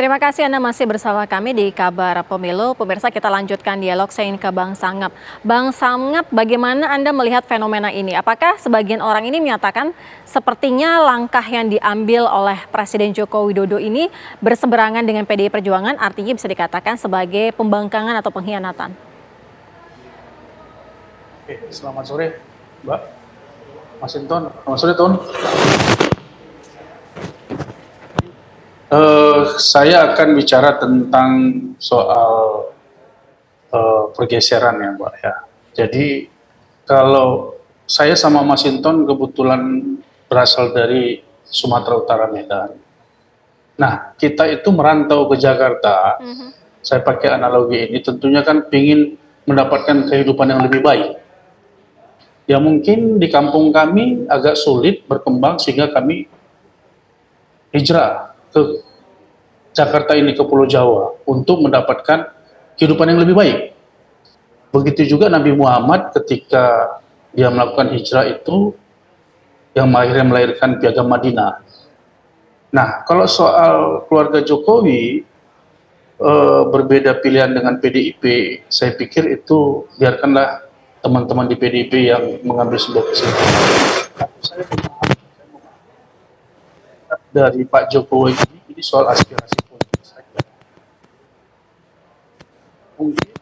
Terima kasih Anda masih bersama kami di Kabar Pemilu. Pemirsa, kita lanjutkan dialog. Saya ingin ke Bang Sangap. Bang Sangap, bagaimana Anda melihat fenomena ini? Apakah sebagian orang ini menyatakan sepertinya langkah yang diambil oleh Presiden Joko Widodo ini berseberangan dengan PDI Perjuangan, artinya bisa dikatakan sebagai pembangkangan atau pengkhianatan? Selamat sore, Mbak. Mas Inton. Selamat sore, Ton. Saya akan bicara tentang soal pergeseran ya, Mbak ya. Jadi kalau saya sama Mas Inton kebetulan berasal dari Sumatera Utara, Medan. Nah, kita itu merantau ke Jakarta. Saya pakai analogi ini, tentunya kan ingin mendapatkan kehidupan yang lebih baik. Ya mungkin di kampung kami agak sulit berkembang sehingga kami hijrah ke Jakarta ini, ke Pulau Jawa, untuk mendapatkan kehidupan yang lebih baik. Begitu juga Nabi Muhammad ketika dia melakukan hijrah itu, yang akhirnya melahirkan Piagam Madinah. Nah, kalau soal keluarga Jokowi, berbeda pilihan dengan PDIP, saya pikir itu biarkanlah teman-teman di PDIP yang mengambil sebuah kesimpulan. Saya dari Pak Jokowi ini soal aspirasi politik saja. Mungkin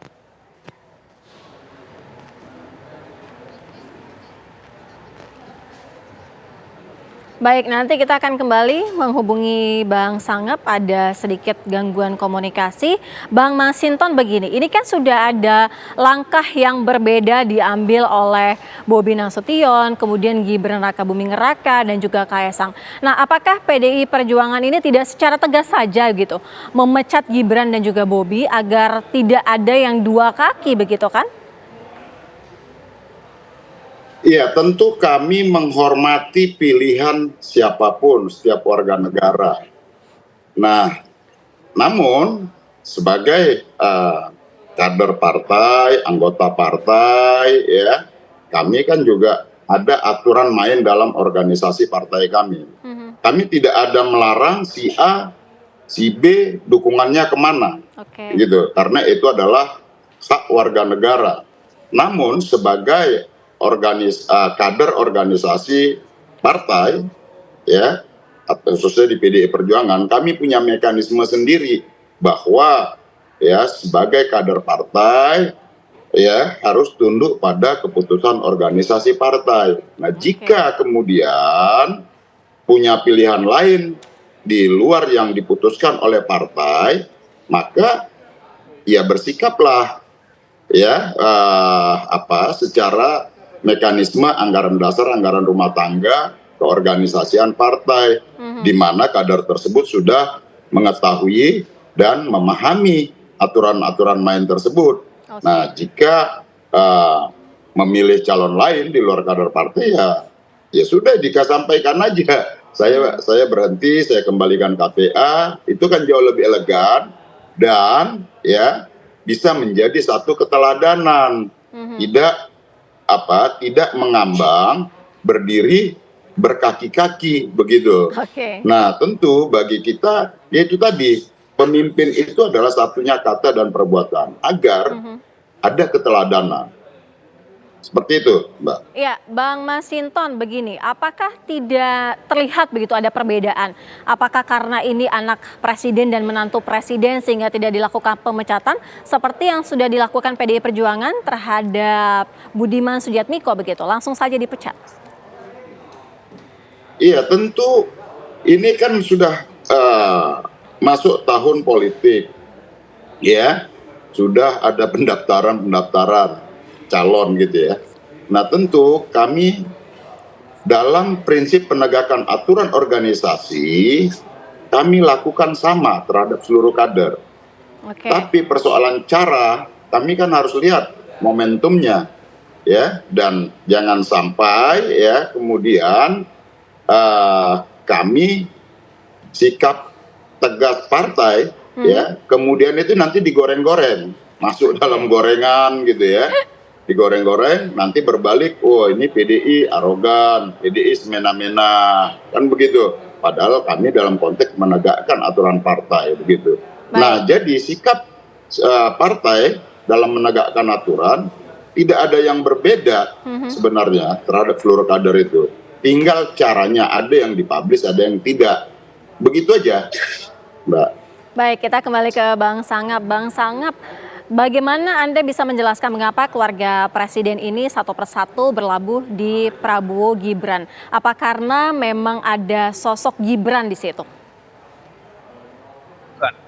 Baik, nanti kita akan kembali menghubungi Bang Sangap, ada sedikit gangguan komunikasi. Bang Masinton, begini, ini kan sudah ada langkah yang berbeda diambil oleh Bobi Nasution, kemudian Gibran Rakabuming Raka, dan juga Kaesang. Nah, apakah PDI Perjuangan ini tidak secara tegas saja gitu memecat Gibran dan juga Bobi agar tidak ada yang dua kaki begitu kan? Iya, tentu kami menghormati pilihan siapapun, setiap warga negara. Nah, namun sebagai kader partai, anggota partai, ya, kami kan juga ada aturan main dalam organisasi partai kami. Kami tidak ada melarang si A, si B dukungannya kemana, gitu. Karena itu adalah hak warga negara. Namun sebagai kader organisasi partai, ya, khususnya di PDI Perjuangan, kami punya mekanisme sendiri bahwa ya sebagai kader partai ya harus tunduk pada keputusan organisasi partai. Nah, jika kemudian punya pilihan lain di luar yang diputuskan oleh partai, maka ya bersikaplah ya secara mekanisme anggaran dasar, anggaran rumah tangga, keorganisasian partai, di mana kader tersebut sudah mengetahui dan memahami aturan-aturan main tersebut. Nah, jika memilih calon lain di luar kader partai, ya sudah, jika sampaikan aja. Saya berhenti, saya kembalikan KPA, itu kan jauh lebih elegan dan ya bisa menjadi satu keteladanan, tidak mengambang, berdiri berkaki-kaki begitu. Nah, tentu bagi kita yaitu tadi, pemimpin itu adalah satunya kata dan perbuatan agar ada keteladanan. Seperti itu, Mbak. Ya, Bang Masinton, begini, apakah tidak terlihat begitu ada perbedaan? Apakah karena ini anak presiden dan menantu presiden sehingga tidak dilakukan pemecatan seperti yang sudah dilakukan PDI Perjuangan terhadap Budiman Sujatmiko begitu, langsung saja dipecat? Iya, tentu ini kan sudah masuk tahun politik, ya, sudah ada pendaftaran calon gitu ya. Nah, tentu kami dalam prinsip penegakan aturan organisasi, kami lakukan sama terhadap seluruh kader. Tapi persoalan cara, kami kan harus lihat momentumnya, ya, dan jangan sampai ya kemudian kami sikap tegas partai, ya, kemudian itu nanti digoreng-goreng, masuk dalam gorengan gitu ya. Digoreng-goreng, nanti berbalik, oh ini PDI arogan, PDI semena-mena, kan begitu. padahal kami dalam konteks menegakkan aturan partai begitu. Nah, jadi sikap partai dalam menegakkan aturan tidak ada yang berbeda sebenarnya terhadap seluruh kader itu. Tinggal caranya, ada yang dipublish, ada yang tidak. Begitu aja, Mbak. Baik, kita kembali ke Bang Sangap. Bang Sangap, bagaimana Anda bisa menjelaskan mengapa keluarga Presiden ini satu persatu berlabuh di Prabowo Gibran? Apa karena memang ada sosok Gibran di situ?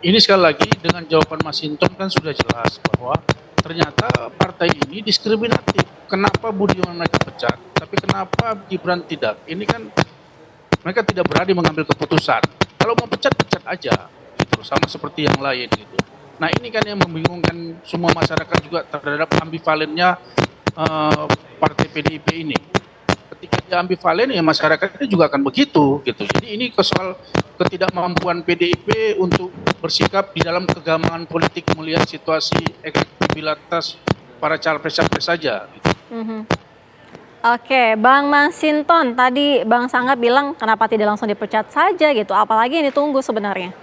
Ini sekali lagi dengan jawaban Mas Hinton kan sudah jelas bahwa ternyata partai ini diskriminatif. Kenapa Budiman mereka pecat, tapi kenapa Gibran tidak? Ini kan mereka tidak berani mengambil keputusan. Kalau mau pecat, pecat aja, gitu. Sama seperti yang lain gitu. Nah ini kan yang membingungkan semua masyarakat juga terhadap ambivalennya partai PDIP ini. Ketika dia ambivalen ya masyarakatnya juga akan begitu gitu. Jadi ini soal ketidakmampuan PDIP untuk bersikap di dalam kegamangan politik melihat situasi elektabilitas para capres-capres saja. Gitu. Oke, Bang Masinton, tadi Bang Sangap bilang kenapa tidak langsung dipecat saja gitu, apalagi yang ditunggu sebenarnya?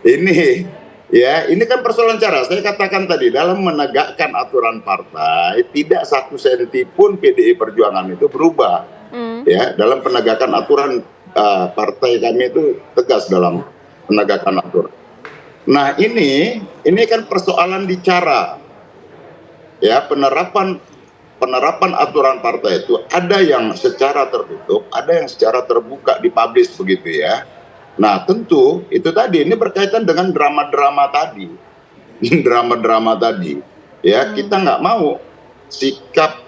Ini kan persoalan cara. Saya katakan tadi, dalam menegakkan aturan partai tidak satu senti pun PDI Perjuangan itu berubah. Ya, dalam penegakan aturan partai kami itu tegas dalam penegakan aturan. Nah ini kan persoalan di cara. Ya, penerapan aturan partai itu ada yang secara tertutup, ada yang secara terbuka dipublish begitu ya. Nah tentu itu tadi ini berkaitan dengan drama-drama tadi, ya kita nggak mau sikap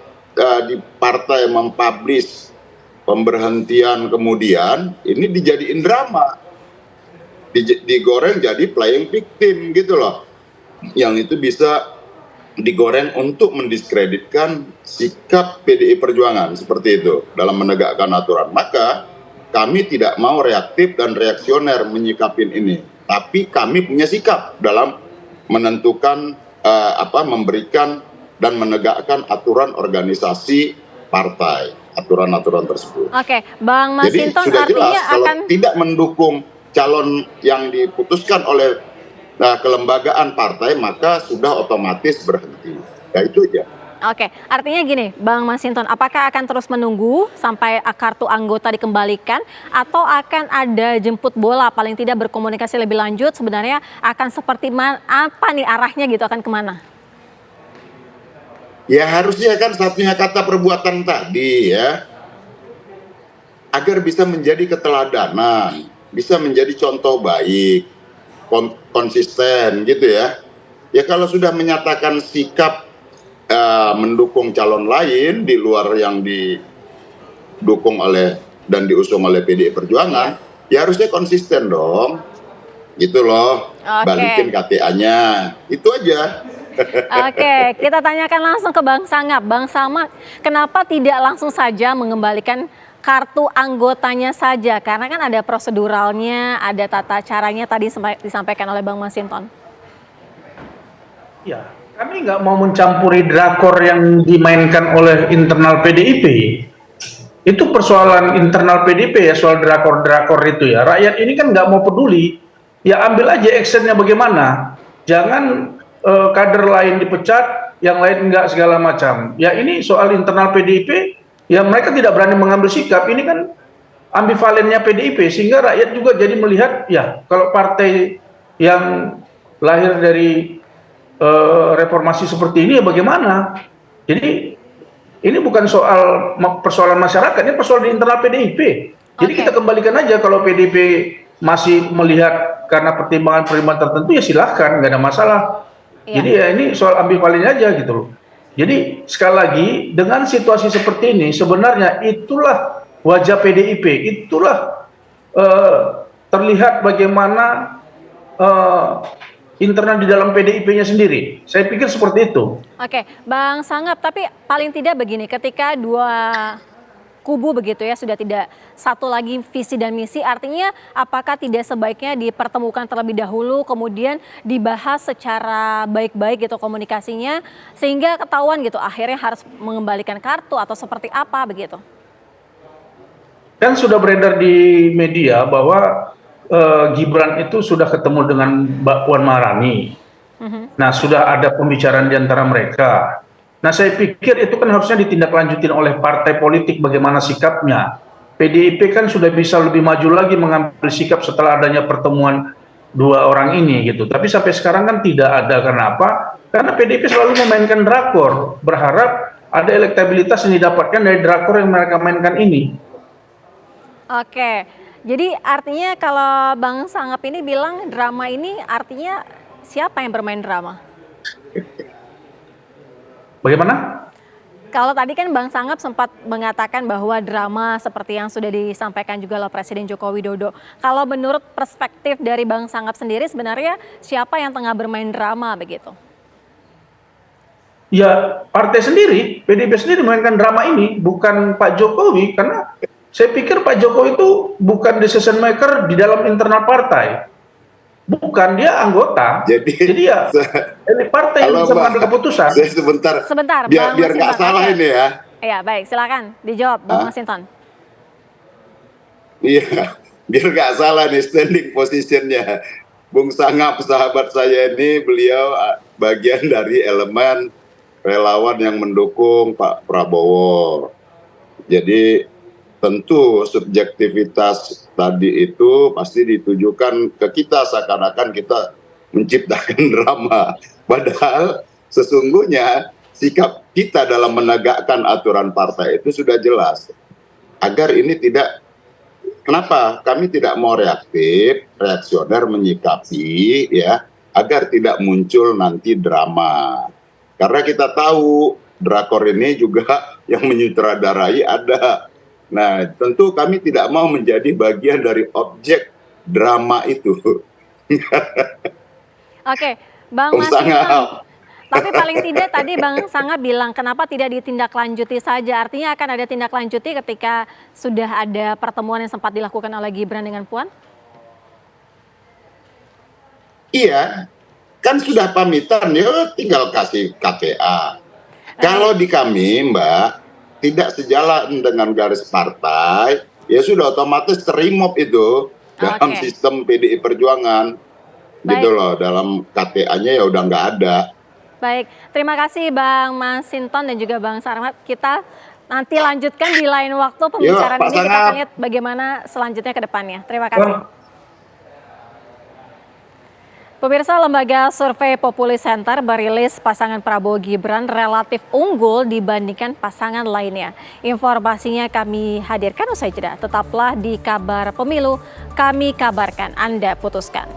di partai mempublish pemberhentian kemudian ini dijadiin drama, digoreng jadi playing victim gitu loh, yang itu bisa digoreng untuk mendiskreditkan sikap PDI Perjuangan seperti itu dalam menegakkan aturan. Maka kami tidak mau reaktif dan reaksioner menyikapin ini, tapi kami punya sikap dalam menentukan memberikan dan menegakkan aturan organisasi partai, aturan-aturan tersebut. Oke, Bang Masinton, jadi sudah jelas kalau akan tidak mendukung calon yang diputuskan oleh kelembagaan partai maka sudah otomatis berhenti. Ya itu aja. Oke, artinya gini, Bang Masinton, apakah akan terus menunggu sampai kartu anggota dikembalikan atau akan ada jemput bola, paling tidak berkomunikasi lebih lanjut sebenarnya akan seperti apa nih arahnya gitu, akan kemana? Ya harusnya kan satunya kata perbuatan tadi ya, agar bisa menjadi keteladanan, bisa menjadi contoh baik, konsisten gitu ya. Ya kalau sudah menyatakan sikap mendukung calon lain di luar yang didukung oleh dan diusung oleh PDI Perjuangan, ya harusnya konsisten dong, gitu loh. Balikin KTA-nya, itu aja. Oke, kita tanyakan langsung ke Bang Sangap. Bang Sangap, kenapa tidak langsung saja mengembalikan kartu anggotanya saja? Karena kan ada proseduralnya, ada tata caranya tadi disampaikan oleh Bang Masinton. Ya, kami nggak mau mencampuri drakor yang dimainkan oleh internal PDIP. Itu persoalan internal PDIP ya, soal drakor-drakor itu ya. Rakyat ini kan nggak mau peduli. Ya ambil aja actionnya bagaimana. Jangan kader lain dipecat, yang lain nggak segala macam. Ya ini soal internal PDIP, ya mereka tidak berani mengambil sikap. Ini kan ambivalennya PDIP, sehingga rakyat juga jadi melihat, ya kalau partai yang lahir dari reformasi seperti ini ya bagaimana. Jadi ini bukan soal persoalan masyarakat, ini persoalan di internal PDIP. Jadi kita kembalikan aja, kalau PDIP masih melihat karena pertimbangan-pertimbangan tertentu ya silahkan, nggak ada masalah. Jadi ya ini soal ambivalen aja gitu loh. Jadi sekali lagi dengan situasi seperti ini sebenarnya itulah wajah PDIP, itulah terlihat bagaimana internal di dalam PDIP-nya sendiri. Saya pikir seperti itu. Oke, Bang Sangap, tapi paling tidak begini, ketika dua kubu begitu ya sudah tidak satu lagi visi dan misi, artinya apakah tidak sebaiknya dipertemukan terlebih dahulu kemudian dibahas secara baik-baik gitu komunikasinya sehingga ketahuan gitu akhirnya harus mengembalikan kartu atau seperti apa begitu? Kan sudah beredar di media bahwa Gibran itu sudah ketemu dengan Mbak Puan Maharani. Nah, sudah ada pembicaraan di antara mereka. Nah, saya pikir itu kan harusnya ditindaklanjutin oleh partai politik bagaimana sikapnya. PDIP kan sudah bisa lebih maju lagi mengambil sikap setelah adanya pertemuan dua orang ini gitu. Tapi sampai sekarang kan tidak ada. Karena apa? Karena PDIP selalu memainkan drakor, berharap ada elektabilitas yang didapatkan dari drakor yang mereka mainkan ini. Oke, jadi artinya kalau Bang Sangap ini bilang drama ini artinya siapa yang bermain drama? Bagaimana? Kalau tadi kan Bang Sangap sempat mengatakan bahwa drama seperti yang sudah disampaikan juga oleh Presiden Joko Widodo. Kalau menurut perspektif dari Bang Sangap sendiri sebenarnya siapa yang tengah bermain drama begitu? Ya, partai sendiri, PDIP sendiri memainkan drama ini, bukan Pak Jokowi, karena saya pikir Pak Jokowi itu bukan decision maker di dalam internal partai. Bukan, dia anggota. Jadi ya, elit partai yang bisa mengambil keputusan. Saya sebentar, biar Bang nggak Masinton. salah Oke. ini ya. Iya, baik, silakan dijawab Bang Masinton. Iya, biar nggak salah nih standing positionnya. Bung Sangap, sahabat saya ini, beliau bagian dari elemen relawan yang mendukung Pak Prabowo. Jadi tentu subjektivitas tadi itu pasti ditujukan ke kita seakan-akan kita menciptakan drama. Padahal sesungguhnya sikap kita dalam menegakkan aturan partai itu sudah jelas. Agar ini tidak, kenapa kami tidak mau reaktif, reaksioner menyikapi ya, agar tidak muncul nanti drama. Karena kita tahu drakor ini juga yang menyutradarai ada. Nah, tentu kami tidak mau menjadi bagian dari objek drama itu. Oke, Bang Bung Masinton. Sangap. Tapi paling tidak tadi Bang Sangap bilang kenapa tidak ditindaklanjuti saja. Artinya akan ada tindak lanjuti ketika sudah ada pertemuan yang sempat dilakukan oleh Gibran dengan Puan? Iya, kan sudah pamitan, ya tinggal kasih KTA. Kalau di kami, Mbak, tidak sejalan dengan garis partai, ya sudah otomatis terimop itu dalam sistem PDI Perjuangan. Gitu loh, dalam KTA-nya ya udah nggak ada. Baik, terima kasih Bang Masinton dan juga Bang Sarmat. Kita nanti lanjutkan di lain waktu pembicaraan Pak ini. Kita Sangap. akan lihat bagaimana selanjutnya ke depannya. Terima kasih. Pemirsa, Lembaga Survei Populi Center merilis pasangan Prabowo Gibran relatif unggul dibandingkan pasangan lainnya. Informasinya kami hadirkan usai jeda. Tetaplah di Kabar Pemilu, kami kabarkan, Anda putuskan.